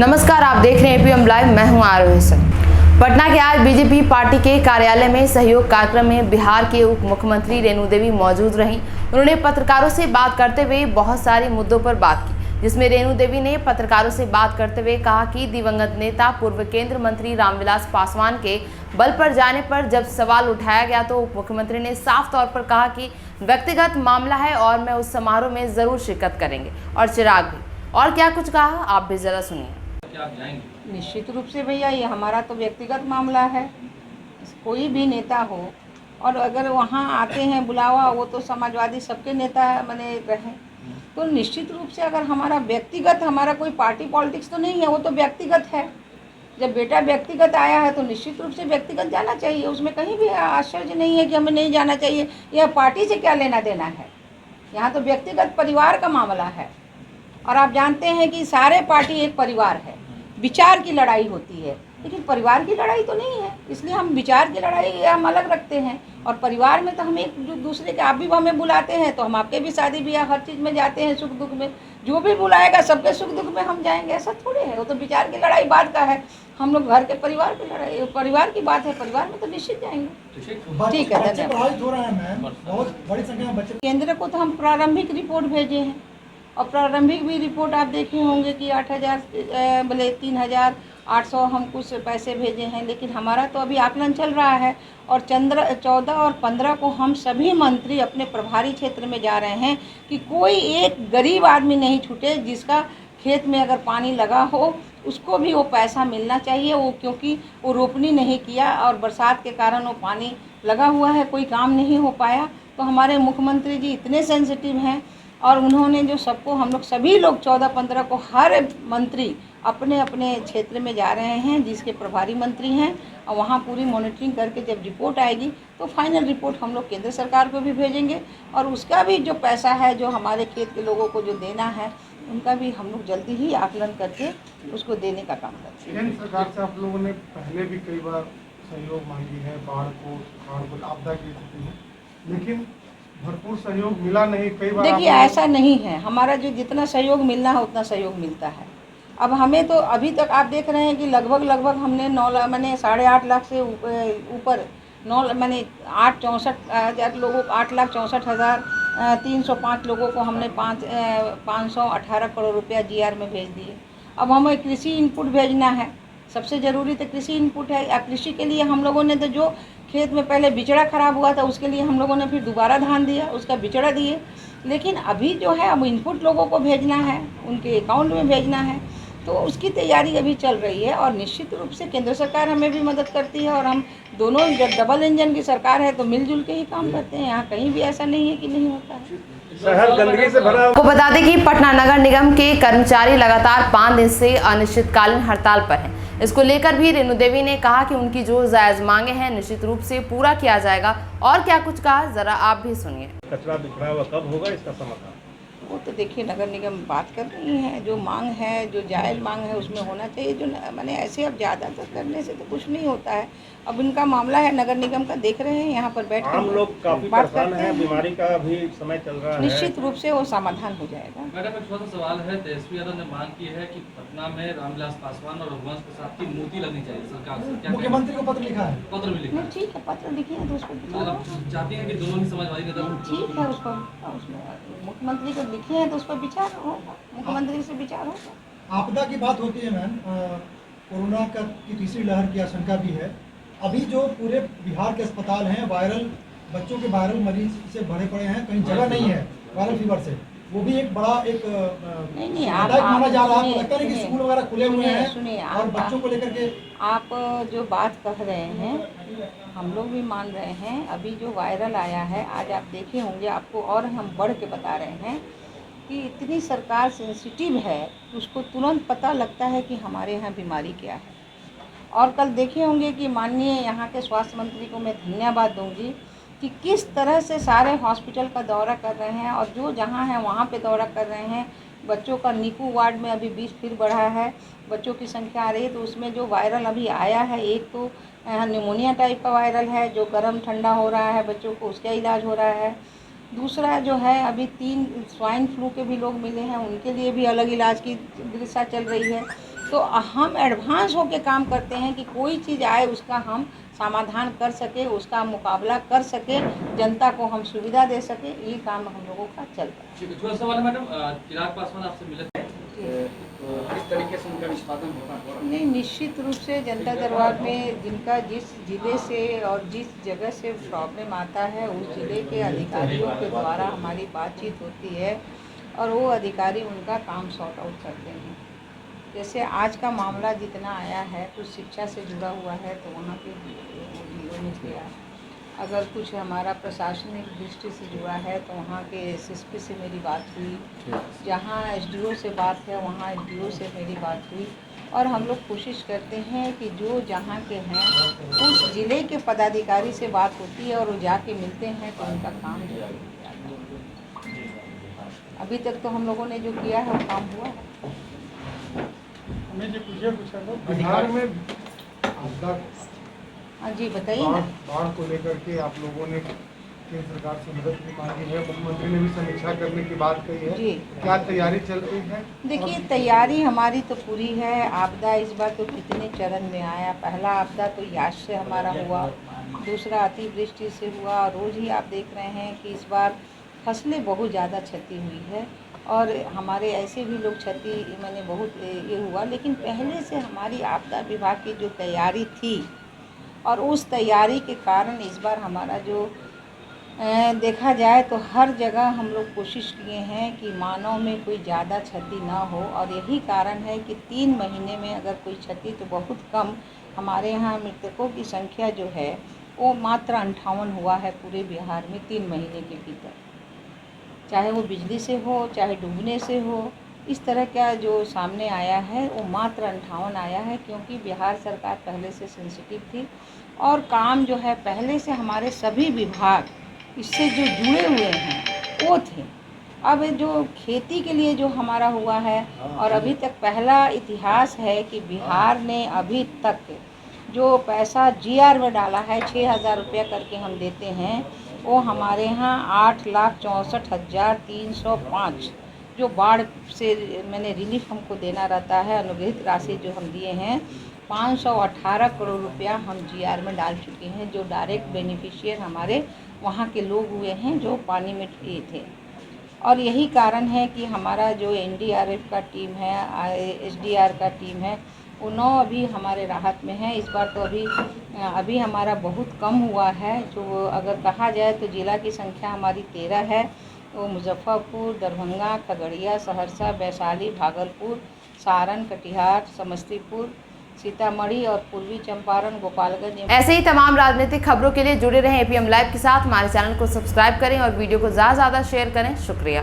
नमस्कार, आप देख रहे हैं एपीएम लाइव। मैं हूं आरोही सिंह। पटना के आज बीजेपी पार्टी के कार्यालय में सहयोग कार्यक्रम में बिहार के उप मुख्यमंत्री रेणु देवी मौजूद रहीं। उन्होंने पत्रकारों से बात करते हुए बहुत सारे मुद्दों पर बात की, जिसमें रेणु देवी ने पत्रकारों से बात करते हुए कहा कि दिवंगत नेता पूर्व केंद्र मंत्री रामविलास पासवान के बल पर जाने पर जब सवाल उठाया गया तो उप मुख्यमंत्री ने साफ तौर पर कहा कि व्यक्तिगत मामला है और मैं उस समारोह में जरूर शिरकत करेंगे और चिराग भी। और क्या कुछ कहा, आप भी जरा सुनिए। क्या आप जाएंगे? निश्चित रूप से भैया, ये हमारा तो व्यक्तिगत मामला है। कोई भी नेता हो और अगर वहाँ आते हैं बुलावा, वो तो समाजवादी सबके नेता बने रहे, तो निश्चित रूप से अगर हमारा व्यक्तिगत, हमारा कोई पार्टी पॉलिटिक्स तो नहीं है, वो तो व्यक्तिगत है। जब बेटा व्यक्तिगत आया है तो निश्चित रूप से व्यक्तिगत जाना चाहिए। उसमें कहीं भी आश्चर्य नहीं है कि हमें नहीं जाना चाहिए। यह पार्टी से क्या लेना देना है, यहाँ तो व्यक्तिगत परिवार का मामला है। और आप जानते हैं कि सारे पार्टी एक परिवार है। विचार की लड़ाई होती है, लेकिन परिवार की लड़ाई तो नहीं है, इसलिए हम विचार की लड़ाई हम अलग रखते हैं। और परिवार में तो हम एक दूसरे के, आप भी हमें बुलाते हैं तो हम आपके भी शादी ब्याह हर चीज़ में जाते हैं, सुख दुख में जो भी बुलाएगा सबके सुख दुख में हम जाएंगे, ऐसा थोड़े है। वो तो विचार की लड़ाई बात का है। हम लोग घर के परिवार की लड़ाई, परिवार की बात है, परिवार में तो निश्चित जाएंगे। ठीक है, धन्यवाद। केंद्र को तो हम प्रारंभिक रिपोर्ट भेजे हैं और प्रारंभिक भी रिपोर्ट आप देखे होंगे कि 3,800 हम कुछ पैसे भेजे हैं। लेकिन हमारा तो अभी आकलन चल रहा है और 14 और 15 को हम सभी मंत्री अपने प्रभारी क्षेत्र में जा रहे हैं कि कोई एक गरीब आदमी नहीं छूटे जिसका खेत में अगर पानी लगा हो उसको भी वो पैसा मिलना चाहिए। वो क्योंकि वो रोपनी नहीं किया और बरसात के कारण वो पानी लगा हुआ है, कोई काम नहीं हो पाया। तो हमारे मुख्यमंत्री जी इतने सेंसिटिव हैं और उन्होंने जो सबको, हम लोग सभी लोग 14-15 को हर मंत्री अपने अपने क्षेत्र में जा रहे हैं जिसके प्रभारी मंत्री हैं, और वहाँ पूरी मॉनिटरिंग करके जब रिपोर्ट आएगी तो फाइनल रिपोर्ट हम लोग केंद्र सरकार को भी भेजेंगे। और उसका भी जो पैसा है जो हमारे खेत के लोगों को जो देना है उनका भी हम लोग जल्दी ही आकलन करके उसको देने का काम करते हैं। केंद्र सरकार से आप लोगों ने पहले भी कई बार सहयोग मांगी है, बाढ़ को आपदा की स्थिति में, लेकिन भरपूर सहयोग मिला नहीं। कई बार देखिए ऐसा नहीं है, हमारा जो जितना सहयोग मिलना है उतना सहयोग मिलता है। अब हमें तो अभी तक आप देख रहे हैं कि लगभग हमने 8.5 लाख से ऊपर 8,64,000 लोगों, 8,64,305 लोगों को हमने 518 करोड़ रुपया GR में भेज दिए। अब हमें कृषि इनपुट भेजना है, सबसे ज़रूरी तो कृषि इनपुट है। कृषि के लिए हम लोगों ने तो जो खेत में पहले बिचड़ा खराब हुआ था उसके लिए हम लोगों ने फिर दोबारा धान दिया, उसका बिचड़ा दिए। लेकिन अभी जो है अब इनपुट लोगों को भेजना है, उनके अकाउंट में भेजना है, तो उसकी तैयारी अभी चल रही है। और निश्चित रूप से केंद्र सरकार हमें भी मदद करती है और हम दोनों डबल इंजन की सरकार है तो मिलजुल के ही काम करते हैं। यहाँ कहीं भी ऐसा नहीं है कि नहीं होता है। शहर गंदगी से भरा। आपको बता दें कि पटना नगर निगम के कर्मचारी लगातार 5 दिन से अनिश्चितकालीन हड़ताल पर हैं। इसको लेकर भी रेणु देवी ने कहा कि उनकी जो जायज मांगे हैं निश्चित रूप से पूरा किया जाएगा। और क्या कुछ कहा, जरा आप भी सुनिए। कचरा बिखरा हुआ कब होगा इसका समाधान? वो तो देखिए नगर निगम बात कर रही है, जो मांग है, जो जायज़ मांग है उसमें होना चाहिए। जो मैंने ऐसे अब ज़्यादातर करने से तो कुछ नहीं होता है। अब इनका मामला है नगर निगम का, देख रहे हैं यहाँ पर बैठ कर हम लोग काफी परेशान हैं, बीमारी का भी समय चल रहा है। निश्चित रूप से वो समाधान हो जाएगा। मैडम एक छोटा सा सवाल है, तेजस्वी यादव ने मांग की है कि पटना में रामविलास पासवान और रघुवंश प्रसाद की मूर्ति लगनी चाहिए सरकार से। क्या मुख्यमंत्री को पत्र लिखा है? पत्र भी लिखा है? ठीक है, पत्र लिखे हैं तो उसको चाहती हैं कि दोनों ही समाजवादी नेता। ठीक है, उसको उसमें मुख्यमंत्री को लिखे हैं तो उस पर विचार होगा, मुख्यमंत्री से विचार होगा। आपदा की बात होती है मैम, कोरोना की तीसरी लहर की आशंका भी है। अभी जो पूरे बिहार के अस्पताल हैं वायरल, बच्चों के वायरल मरीज से भरे पड़े हैं, कहीं जगह नहीं है वायरल फीवर से। वो भी एक बड़ा एक नहीं माना जा रहा है। लगता है कि स्कूल वगैरह खुले हुए हैं सुनिए और बच्चों को लेकर के आप जो बात कह रहे हैं हम लोग भी मान रहे हैं। अभी जो वायरल आया है, आज आप देखे होंगे, आपको और हम बढ़ के बता रहे हैं कि इतनी सरकार सेंसिटिव है, उसको तुरंत पता लगता है कि हमारे यहाँ बीमारी क्या है। और कल देखे होंगे कि माननीय यहाँ के स्वास्थ्य मंत्री को मैं धन्यवाद दूंगी कि किस तरह से सारे हॉस्पिटल का दौरा कर रहे हैं और जो जहाँ है वहाँ पे दौरा कर रहे हैं। बच्चों का नीकू वार्ड में अभी 20 फिर बढ़ा है, बच्चों की संख्या आ रही है। तो उसमें जो वायरल अभी आया है, एक तो निमोनिया टाइप का वायरल है जो गर्म ठंडा हो रहा है बच्चों को, उसका इलाज हो रहा है। दूसरा जो है अभी 3 स्वाइन फ्लू के भी लोग मिले हैं, उनके लिए भी अलग इलाज की दिशा चल रही है। तो हम एडवांस होके काम करते हैं कि कोई चीज़ आए उसका हम समाधान कर सके, उसका मुकाबला कर सके, जनता को हम सुविधा दे सके, ये काम हम लोगों का चल रहा है। ठीक है, थोड़ा सवाल है मैडम, चिराग पासवान आपसे मिले थे, तो किस तरीके से उनका निष्पादन होगा? नहीं, निश्चित रूप से जनता दरबार में जिनका जिस जिले से और जिस जगह से प्रॉब्लम आता है उस जिले के अधिकारियों के द्वारा हमारी बातचीत होती है और वो अधिकारी उनका काम सॉर्ट आउट करते हैं। जैसे आज का मामला जितना आया है कुछ शिक्षा से जुड़ा हुआ है तो वहाँ पे डीओ ने किया। अगर कुछ हमारा प्रशासनिक दृष्टि से जुड़ा है तो वहाँ के एसएसपी से मेरी बात हुई, जहाँ एसडीओ से बात है वहाँ एसडीओ से मेरी बात हुई और हम लोग कोशिश करते हैं कि जो जहाँ के हैं उस ज़िले के पदाधिकारी से बात होती है और वो जाके मिलते हैं तो उनका काम जो है हो जाता है। अभी तक तो हम लोगों ने जो किया है वो काम हुआ है। हमें जो पूछिए कुछ है तो बिहार में आपदा हाँ जी, बताइए ना। बाढ़ को लेकर के आप लोगों ने केंद्र सरकार से मदद भी मांगी है, मुख्यमंत्री ने भी समीक्षा करने की बात कही है जी। क्या तैयारी चल रही है? देखिए, तैयारी हमारी तो पूरी है। आपदा इस बार तो कितने चरण में आया। पहला आपदा तो याश से हमारा हुआ, दूसरा अतिवृष्टि से हुआ। रोज़ ही आप देख रहे हैं कि इस बार फसलें बहुत ज़्यादा क्षति हुई है और हमारे ऐसे भी लोग क्षति मैंने बहुत ये हुआ। लेकिन पहले से हमारी आपदा विभाग की जो तैयारी थी और उस तैयारी के कारण इस बार हमारा जो देखा जाए तो हर जगह हम लोग कोशिश किए हैं कि मानव में कोई ज़्यादा क्षति ना हो और यही कारण है कि 3 महीने में अगर कोई क्षति तो बहुत कम। हमारे यहाँ मृतकों की संख्या जो है वो मात्र 58 हुआ है पूरे बिहार में 3 महीने के भीतर, चाहे वो बिजली से हो चाहे डूबने से हो। इस तरह का जो सामने आया है वो मात्र 58 आया है क्योंकि बिहार सरकार पहले से सेंसिटिव थी और काम जो है पहले से हमारे सभी विभाग इससे जो जुड़े हुए हैं वो थे। अब जो खेती के लिए जो हमारा हुआ है और अभी तक पहला इतिहास है कि बिहार ने अभी तक जो पैसा जीआर में डाला है 6,000 रुपया करके हम देते हैं, वो हमारे यहाँ 8,64,305 जो बाढ़ से मैंने रिलीफ हमको देना रहता है, अनुग्रहित राशि जो हम दिए हैं 518 करोड़ रुपया हम जीआर में डाल चुके हैं। जो डायरेक्ट बेनिफिशियर हमारे वहाँ के लोग हुए हैं जो पानी में ये थे। और यही कारण है कि हमारा जो एनडीआरएफ का टीम है, एसडीआर का टीम है, वो 9 अभी हमारे राहत में है। इस बार तो अभी हमारा बहुत कम हुआ है। जो अगर कहा जाए तो ज़िला की संख्या हमारी 13 है। वो मुजफ्फरपुर, दरभंगा, खगड़िया, सहरसा, वैशाली, भागलपुर, सारण, कटिहार, समस्तीपुर, सीतामढ़ी और पूर्वी चंपारण, गोपालगंज। ऐसे ही तमाम राजनीतिक खबरों के लिए जुड़े रहें एपीएम लाइव के साथ। हमारे चैनल को सब्सक्राइब करें और वीडियो को ज़्यादा से ज़्यादा शेयर करें। शुक्रिया।